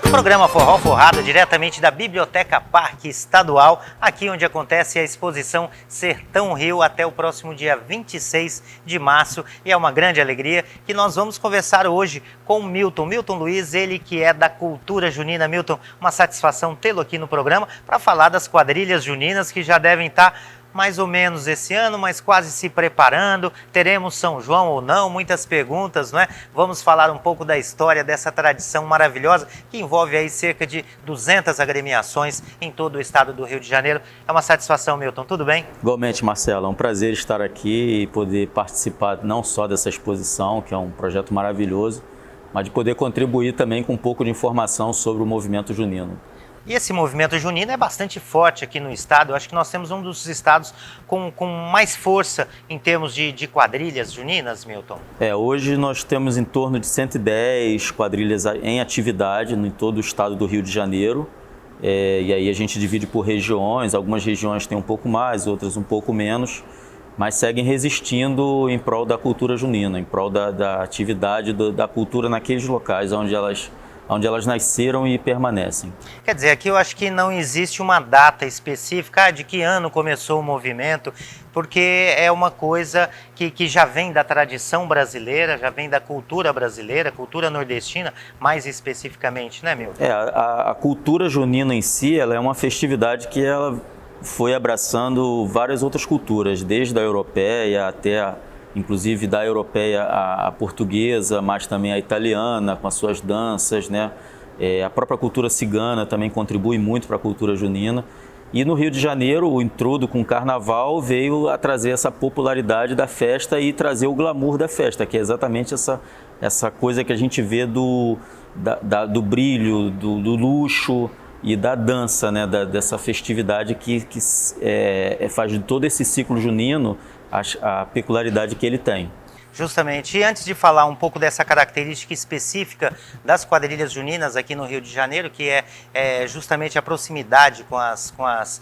Programa Forró Forrado, diretamente da Biblioteca Parque Estadual, aqui onde acontece a exposição Sertão Rio até o próximo dia 26 de março. E é uma grande alegria que nós vamos conversar hoje com o Milton Luiz, ele que é da cultura junina. Milton, uma satisfação tê-lo aqui no programa para falar das quadrilhas juninas que já devem estar mais ou menos esse ano, mas quase se preparando. Teremos São João ou não? Muitas perguntas, não é? Vamos falar um pouco da história dessa tradição maravilhosa que envolve aí cerca de 200 agremiações em todo o estado do Rio de Janeiro. É uma satisfação, Milton. Tudo bem? Igualmente, Marcelo. É um prazer estar aqui e poder participar não só dessa exposição, que é um projeto maravilhoso, mas de poder contribuir também com um pouco de informação sobre o movimento junino. E esse movimento junino é bastante forte aqui no estado. Eu acho que nós temos um dos estados com mais força em termos de quadrilhas juninas, Milton. Hoje nós temos em torno de 110 quadrilhas em atividade em todo o estado do Rio de Janeiro. E aí a gente divide por regiões. Algumas regiões têm um pouco mais, outras um pouco menos, mas seguem resistindo em prol da cultura junina, em prol da atividade da cultura naqueles locais onde elas nasceram e permanecem. Quer dizer, aqui eu acho que não existe uma data específica de que ano começou o movimento, porque é uma coisa que já vem da tradição brasileira, já vem da cultura brasileira, cultura nordestina, mais especificamente, né, Milton? A cultura junina em si, ela é uma festividade que ela foi abraçando várias outras culturas, desde a europeia até inclusive da europeia à portuguesa, mas também a italiana, com as suas danças, né? A própria cultura cigana também contribui muito para a cultura junina. E no Rio de Janeiro, o intrudo com o carnaval veio a trazer essa popularidade da festa e trazer o glamour da festa, que é exatamente essa coisa que a gente vê do brilho, do luxo e da dança, né? Dessa festividade que faz de todo esse ciclo junino a peculiaridade que ele tem. Justamente. E antes de falar um pouco dessa característica específica das quadrilhas juninas aqui no Rio de Janeiro, que é justamente a proximidade com as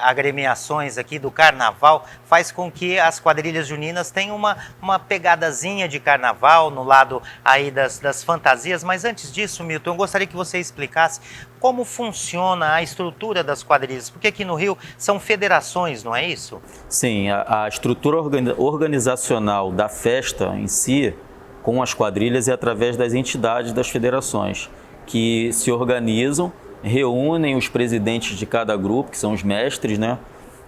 agremiações aqui do carnaval, faz com que as quadrilhas juninas tenham uma pegadazinha de carnaval no lado aí das fantasias. Mas antes disso, Milton, eu gostaria que você explicasse como funciona a estrutura das quadrilhas, porque aqui no Rio são federações, não é isso? Sim, a estrutura organizacional da festa em si, com as quadrilhas, é através das entidades das federações, que se organizam, reúnem os presidentes de cada grupo, que são os mestres, né?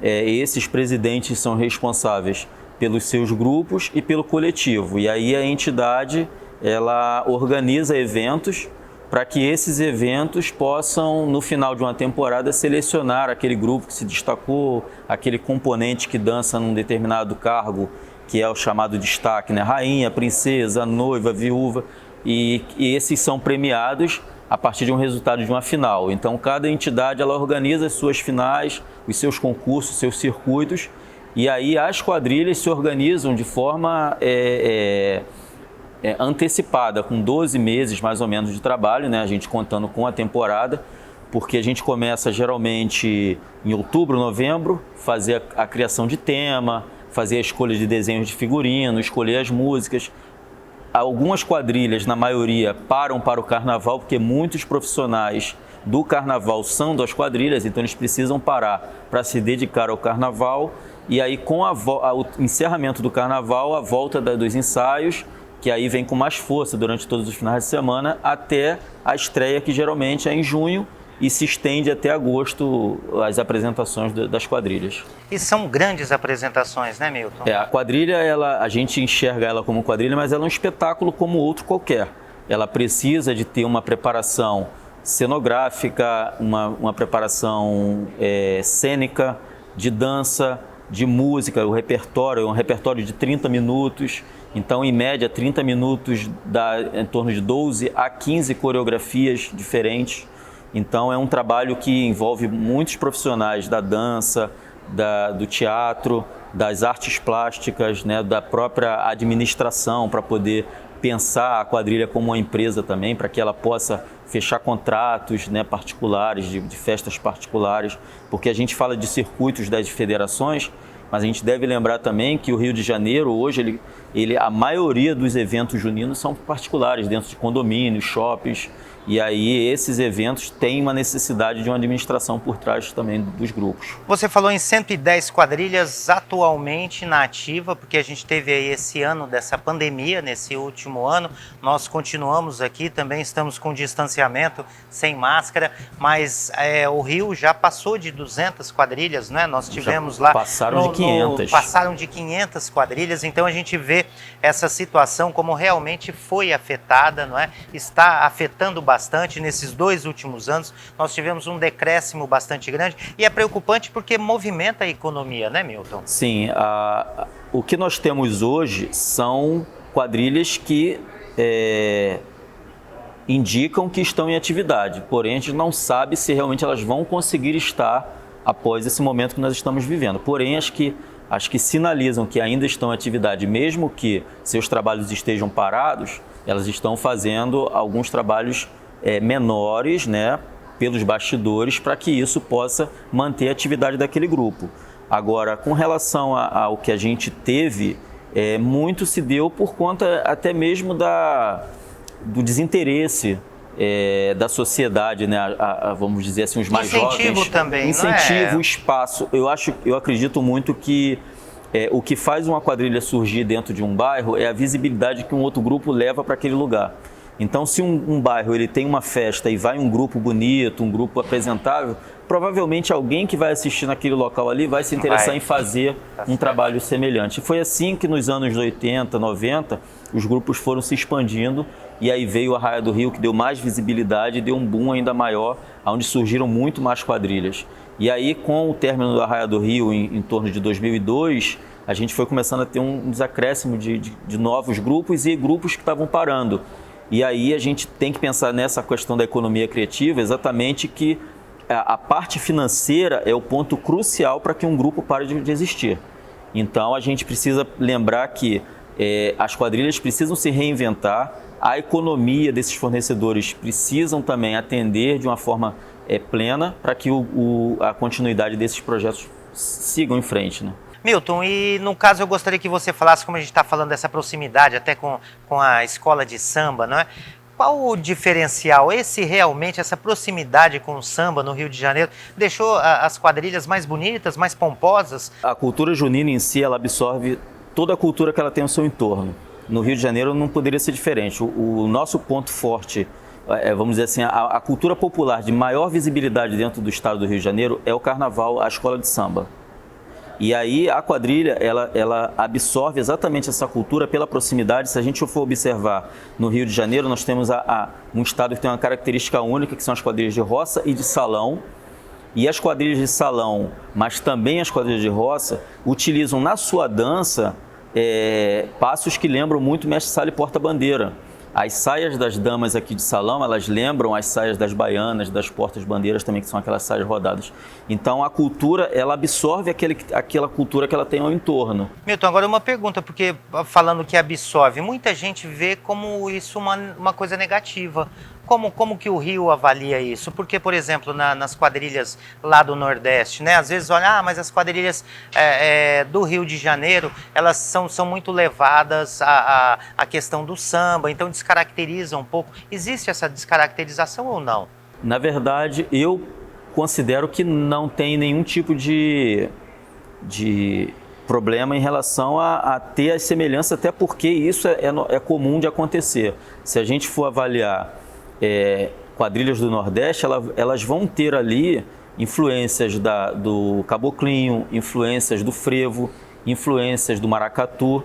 Esses presidentes são responsáveis pelos seus grupos e pelo coletivo, e aí a entidade ela organiza eventos para que esses eventos possam, no final de uma temporada, selecionar aquele grupo que se destacou, aquele componente que dança num determinado cargo, que é o chamado destaque, né? Rainha, princesa, noiva, viúva, e esses são premiados a partir de um resultado de uma final. Então, cada entidade ela organiza as suas finais, os seus concursos, os seus circuitos, e aí as quadrilhas se organizam de forma antecipada, com 12 meses mais ou menos de trabalho, né? A gente contando com a temporada, porque a gente começa geralmente em outubro, novembro, fazer a criação de tema, fazer a escolha de desenhos de figurino, escolher as músicas. Algumas quadrilhas, na maioria, param para o carnaval, porque muitos profissionais do carnaval são das quadrilhas, então eles precisam parar para se dedicar ao carnaval. E aí, com o encerramento do carnaval, a volta dos ensaios, que aí vem com mais força durante todos os finais de semana, até a estreia, que geralmente é em junho, e se estende até agosto as apresentações das quadrilhas. E são grandes apresentações, né, Milton? A quadrilha, a gente enxerga ela como quadrilha, mas ela é um espetáculo como outro qualquer. Ela precisa de ter uma preparação cenográfica, uma preparação cênica, de dança, de música. O repertório é um repertório de 30 minutos, então, em média, 30 minutos dá em torno de 12 a 15 coreografias diferentes. Então, é um trabalho que envolve muitos profissionais da dança, do teatro, das artes plásticas, né, da própria administração, para poder pensar a quadrilha como uma empresa também, para que ela possa fechar contratos, né, particulares, de festas particulares, porque a gente fala de circuitos das federações, mas a gente deve lembrar também que o Rio de Janeiro, hoje, a maioria dos eventos juninos são particulares, dentro de condomínios, shoppings, e aí esses eventos têm uma necessidade de uma administração por trás também dos grupos. Você falou em 110 quadrilhas atualmente na ativa, porque a gente teve aí esse ano dessa pandemia, nesse último ano, nós continuamos aqui, também estamos com distanciamento, sem máscara, mas o Rio já passou de 200 quadrilhas, né? Nós tivemos já lá... passaram de 500. Passaram de 500 quadrilhas, então a gente vê essa situação como realmente foi afetada, não é? Está afetando bastante nesses 2 últimos anos. Nós tivemos um decréscimo bastante grande e é preocupante porque movimenta a economia, né, Milton? Sim, o que nós temos hoje são quadrilhas que indicam que estão em atividade, porém a gente não sabe se realmente elas vão conseguir estar após esse momento que nós estamos vivendo. Porém, as que sinalizam que ainda estão em atividade, mesmo que seus trabalhos estejam parados, elas estão fazendo alguns trabalhos menores, né, pelos bastidores, para que isso possa manter a atividade daquele grupo. Agora, com relação ao que a gente teve, muito se deu por conta até mesmo do desinteresse da sociedade, né? Vamos dizer assim, os mais jovens. Incentivo também, Incentivo, não é? espaço. Eu acredito muito que o que faz uma quadrilha surgir dentro de um bairro é a visibilidade que um outro grupo leva para aquele lugar. Então, se um bairro ele tem uma festa e vai um grupo bonito, um grupo apresentável, provavelmente alguém que vai assistir naquele local ali vai se interessar em fazer um trabalho semelhante. Foi assim que nos anos 80, 90, os grupos foram se expandindo e aí veio a Raia do Rio, que deu mais visibilidade e deu um boom ainda maior, onde surgiram muito mais quadrilhas. E aí, com o término da Raia do Rio, em torno de 2002, a gente foi começando a ter um desacréscimo de novos grupos e grupos que estavam parando. E aí a gente tem que pensar nessa questão da economia criativa, exatamente que a parte financeira é o ponto crucial para que um grupo pare de existir. Então a gente precisa lembrar que as quadrilhas precisam se reinventar, a economia desses fornecedores precisam também atender de uma forma plena para que a continuidade desses projetos sigam em frente, né? Milton, e no caso eu gostaria que você falasse, como a gente está falando dessa proximidade até com a escola de samba, não é? Qual o diferencial? Essa proximidade com o samba no Rio de Janeiro deixou as quadrilhas mais bonitas, mais pomposas? A cultura junina em si, ela absorve toda a cultura que ela tem ao seu entorno. No Rio de Janeiro não poderia ser diferente. O nosso ponto forte, vamos dizer assim, a cultura popular de maior visibilidade dentro do estado do Rio de Janeiro é o carnaval, a escola de samba. E aí a quadrilha, ela absorve exatamente essa cultura pela proximidade. Se a gente for observar, no Rio de Janeiro nós temos um estado que tem uma característica única, que são as quadrilhas de roça e de salão. E as quadrilhas de salão, mas também as quadrilhas de roça, utilizam na sua dança passos que lembram muito Mestre Sala e Porta-Bandeira. As saias das damas aqui de salão, elas lembram as saias das baianas, das portas-bandeiras também, que são aquelas saias rodadas. Então a cultura, ela absorve aquela cultura que ela tem ao entorno. Milton, agora uma pergunta, porque falando que absorve, muita gente vê como isso uma coisa negativa. Como que o Rio avalia isso? Porque, por exemplo, nas quadrilhas lá do Nordeste, né? Às vezes olha, mas as quadrilhas do Rio de Janeiro, elas são muito levadas à questão do samba, então descaracteriza um pouco. Existe essa descaracterização ou não? Na verdade, eu considero que não tem nenhum tipo de problema em relação a ter as semelhanças, até porque isso é comum de acontecer. Se a gente for avaliar quadrilhas do Nordeste, elas vão ter ali influências do caboclinho, influências do frevo, influências do maracatu.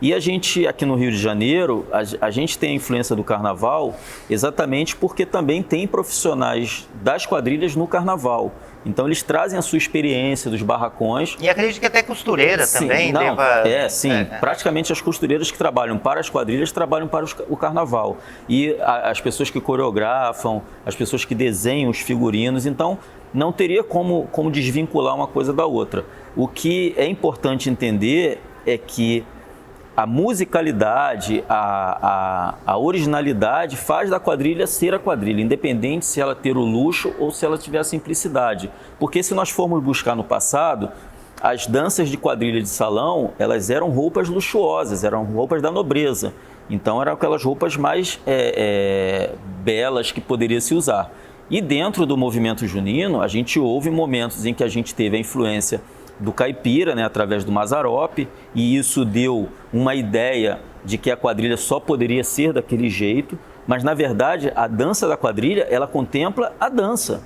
E a gente, aqui no Rio de Janeiro, a gente tem a influência do carnaval exatamente porque também tem profissionais das quadrilhas no carnaval. Então eles trazem a sua experiência dos barracões. E acredito que até costureira também. Praticamente as costureiras que trabalham para as quadrilhas trabalham para o carnaval. E as pessoas que coreografam, as pessoas que desenham os figurinos, então não teria como desvincular uma coisa da outra. O que é importante entender é que a musicalidade, a originalidade faz da quadrilha ser a quadrilha, independente se ela ter o luxo ou se ela tiver a simplicidade. Porque se nós formos buscar no passado, as danças de quadrilha de salão, elas eram roupas luxuosas, eram roupas da nobreza. Então eram aquelas roupas mais belas que poderia se usar. E dentro do movimento junino, a gente houve momentos em que a gente teve a influência do caipira, né, através do Mazzaropi, e isso deu uma ideia de que a quadrilha só poderia ser daquele jeito, mas na verdade a dança da quadrilha, ela contempla a dança.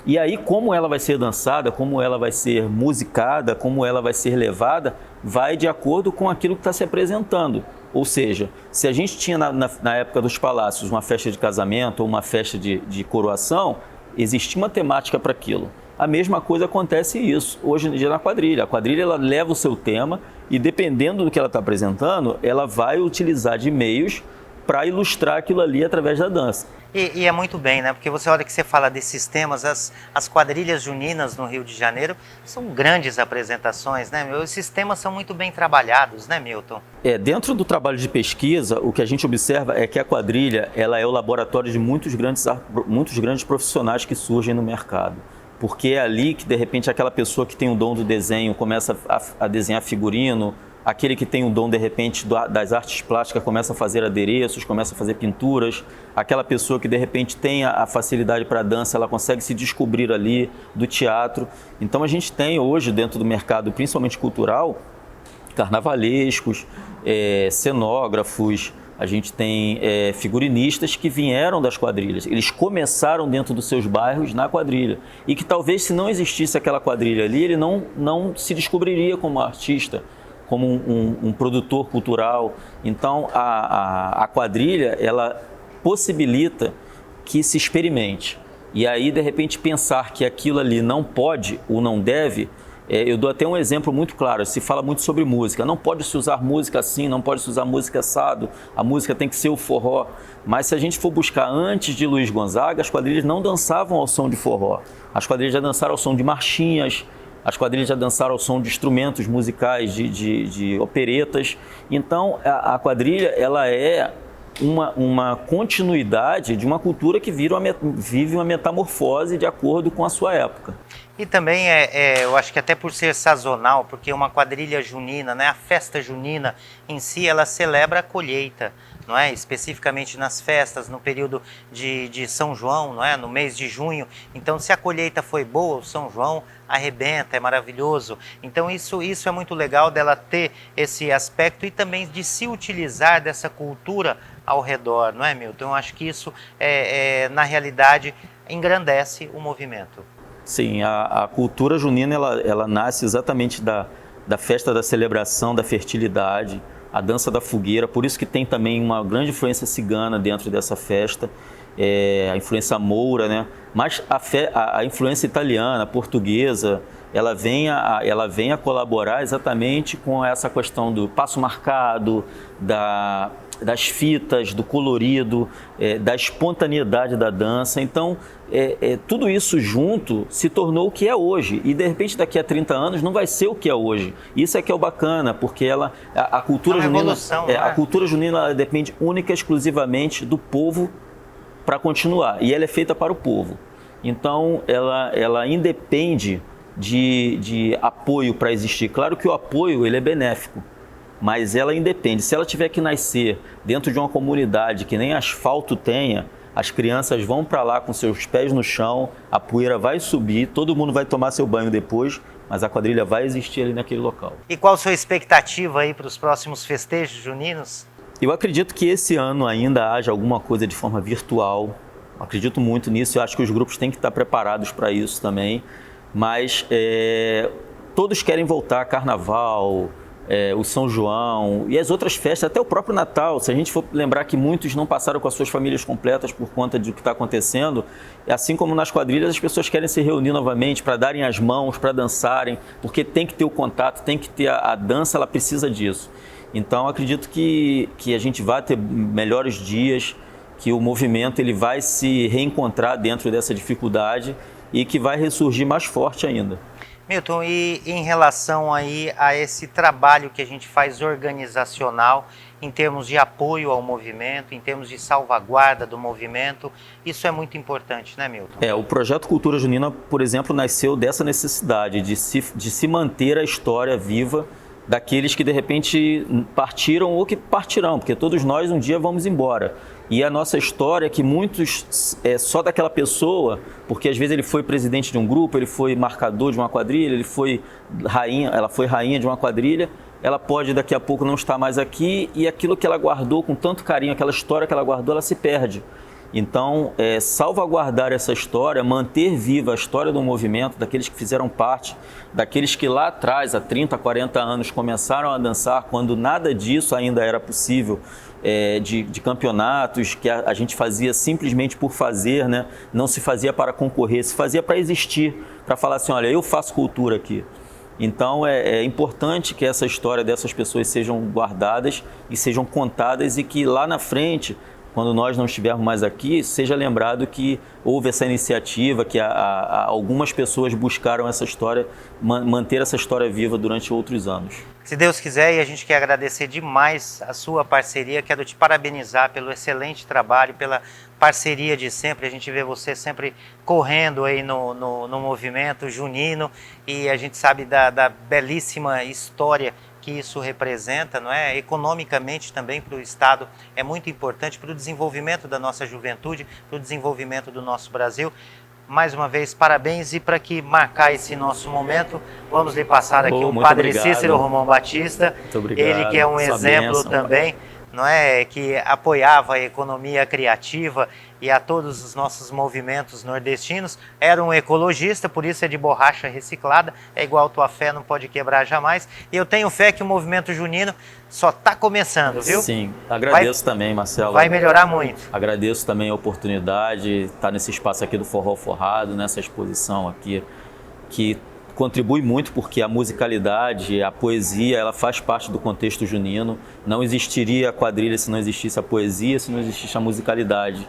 E aí como ela vai ser dançada, como ela vai ser musicada, como ela vai ser levada, vai de acordo com aquilo que está se apresentando. Ou seja, se a gente tinha na época dos palácios uma festa de casamento ou uma festa de coroação, existia uma temática para aquilo. A mesma coisa acontece hoje em dia na quadrilha. A quadrilha ela leva o seu tema e dependendo do que ela está apresentando, ela vai utilizar de meios para ilustrar aquilo ali através da dança. E é muito bem, né? Porque você olha que você fala desses temas, as quadrilhas juninas no Rio de Janeiro são grandes apresentações, né, meu? Esses temas são muito bem trabalhados, né, Milton? Dentro do trabalho de pesquisa, o que a gente observa é que a quadrilha ela é o laboratório de muitos grandes profissionais que surgem no mercado. Porque é ali que, de repente, aquela pessoa que tem o dom do desenho começa a desenhar figurino, aquele que tem o dom, de repente, das artes plásticas começa a fazer adereços, começa a fazer pinturas, aquela pessoa que, de repente, tem a facilidade para a dança, ela consegue se descobrir ali do teatro. Então, a gente tem hoje, dentro do mercado, principalmente cultural, carnavalescos, cenógrafos, a gente tem figurinistas que vieram das quadrilhas. Eles começaram dentro dos seus bairros na quadrilha. E que talvez se não existisse aquela quadrilha ali, ele não se descobriria como artista, como um produtor cultural. Então a quadrilha, ela possibilita que se experimente. E aí, de repente, pensar que aquilo ali não pode ou não deve. Eu dou até um exemplo muito claro, se fala muito sobre música, não pode se usar música assim, não pode se usar música assado, a música tem que ser o forró, mas se a gente for buscar antes de Luiz Gonzaga, as quadrilhas não dançavam ao som de forró, as quadrilhas já dançaram ao som de marchinhas, as quadrilhas já dançaram ao som de instrumentos musicais, de operetas, então a quadrilha ela é uma continuidade de uma cultura que vive uma metamorfose de acordo com a sua época. E também eu acho que até por ser sazonal, porque uma quadrilha junina, né, a festa junina em si, ela celebra a colheita, não é? Especificamente nas festas, no período de São João, não é? No mês de junho. Então, se a colheita foi boa, o São João arrebenta, é maravilhoso. Então, isso é muito legal dela ter esse aspecto e também de se utilizar dessa cultura ao redor, não é, Milton? Eu acho que isso, na realidade, engrandece o movimento. Sim, a cultura junina ela nasce exatamente da festa da celebração da fertilidade, a dança da fogueira, por isso que tem também uma grande influência cigana dentro dessa festa, a influência moura, né? Mas a influência italiana, portuguesa, ela vem a colaborar exatamente com essa questão do passo marcado, das fitas, do colorido, da espontaneidade da dança. Então, tudo isso junto se tornou o que é hoje. E, de repente, daqui a 30 anos não vai ser o que é hoje. Isso é que é o bacana, porque a cultura junina, a cultura junina ela depende única e exclusivamente do povo para continuar. E ela é feita para o povo. Então, ela independe de apoio para existir. Claro que o apoio ele é benéfico, mas ela independe. Se ela tiver que nascer dentro de uma comunidade que nem asfalto tenha, as crianças vão para lá com seus pés no chão, a poeira vai subir, todo mundo vai tomar seu banho depois, mas a quadrilha vai existir ali naquele local. E qual a sua expectativa aí para os próximos festejos juninos? Eu acredito que esse ano ainda haja alguma coisa de forma virtual, acredito muito nisso, eu acho que os grupos têm que estar preparados para isso também, mas todos querem voltar, carnaval, o São João e as outras festas, até o próprio Natal. Se a gente for lembrar que muitos não passaram com as suas famílias completas por conta do que está acontecendo, assim como nas quadrilhas, as pessoas querem se reunir novamente para darem as mãos, para dançarem, porque tem que ter o contato, tem que ter a dança, ela precisa disso. Então, acredito que a gente vai ter melhores dias, que o movimento ele vai se reencontrar dentro dessa dificuldade e que vai ressurgir mais forte ainda. Milton, e em relação aí a esse trabalho que a gente faz organizacional, em termos de apoio ao movimento, em termos de salvaguarda do movimento, isso é muito importante, né, Milton? O projeto Cultura Junina, por exemplo, nasceu dessa necessidade de se manter a história viva daqueles que de repente partiram ou que partirão, porque todos nós um dia vamos embora. E a nossa história é que muitos só daquela pessoa, porque às vezes ele foi presidente de um grupo, ele foi marcador de uma quadrilha, ela foi rainha de uma quadrilha, ela pode daqui a pouco não estar mais aqui e aquilo que ela guardou com tanto carinho, aquela história que ela guardou, ela se perde. Então, salvaguardar essa história, manter viva a história do movimento, daqueles que fizeram parte, daqueles que lá atrás, há 30, 40 anos, começaram a dançar quando nada disso ainda era possível, de campeonatos que a gente fazia simplesmente por fazer, né? Não se fazia para concorrer, se fazia para existir, para falar assim, olha, eu faço cultura aqui. Então é importante que essa história dessas pessoas sejam guardadas e sejam contadas e que lá na frente, quando nós não estivermos mais aqui, seja lembrado que houve essa iniciativa, que algumas pessoas buscaram essa história, manter essa história viva durante outros anos. Se Deus quiser, e a gente quer agradecer demais a sua parceria, quero te parabenizar pelo excelente trabalho, pela parceria de sempre. A gente vê você sempre correndo aí no movimento junino e a gente sabe da belíssima história que isso representa, não é? Economicamente também para o Estado é muito importante para o desenvolvimento da nossa juventude, para o desenvolvimento do nosso Brasil. Mais uma vez, parabéns, e para que marcar esse nosso momento, vamos lhe passar aqui o Padre Cícero Romão Batista, ele que é um exemplo também, não é, que apoiava a economia criativa e a todos os nossos movimentos nordestinos, era um ecologista, por isso é de borracha reciclada, é igual tua fé, não pode quebrar jamais, e eu tenho fé que o movimento junino só está começando, viu? Sim, agradeço também, Marcelo. Vai melhorar muito. Agradeço também a oportunidade de estar nesse espaço aqui do Forró Forrado, nessa exposição aqui, que contribui muito porque a musicalidade, a poesia, ela faz parte do contexto junino. Não existiria a quadrilha se não existisse a poesia, se não existisse a musicalidade.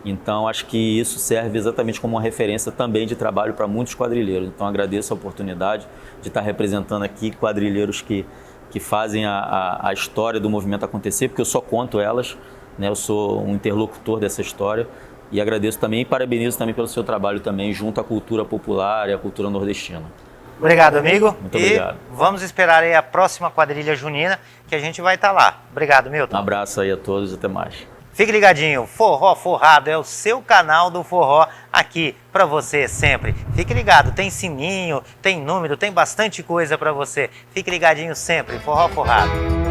Então, acho que isso serve exatamente como uma referência também de trabalho para muitos quadrilheiros. Então, agradeço a oportunidade de estar representando aqui quadrilheiros que fazem a história do movimento acontecer, porque eu só conto elas, né? Eu sou um interlocutor dessa história. E agradeço também e parabenizo também pelo seu trabalho também junto à cultura popular e à cultura nordestina. Obrigado, amigo. Muito obrigado. E vamos esperar aí a próxima quadrilha junina, que a gente vai estar lá. Obrigado, Milton. Um abraço aí a todos e até mais. Fique ligadinho, Forró Forrado é o seu canal do forró aqui para você sempre. Fique ligado, tem sininho, tem número, tem bastante coisa para você. Fique ligadinho sempre, Forró Forrado.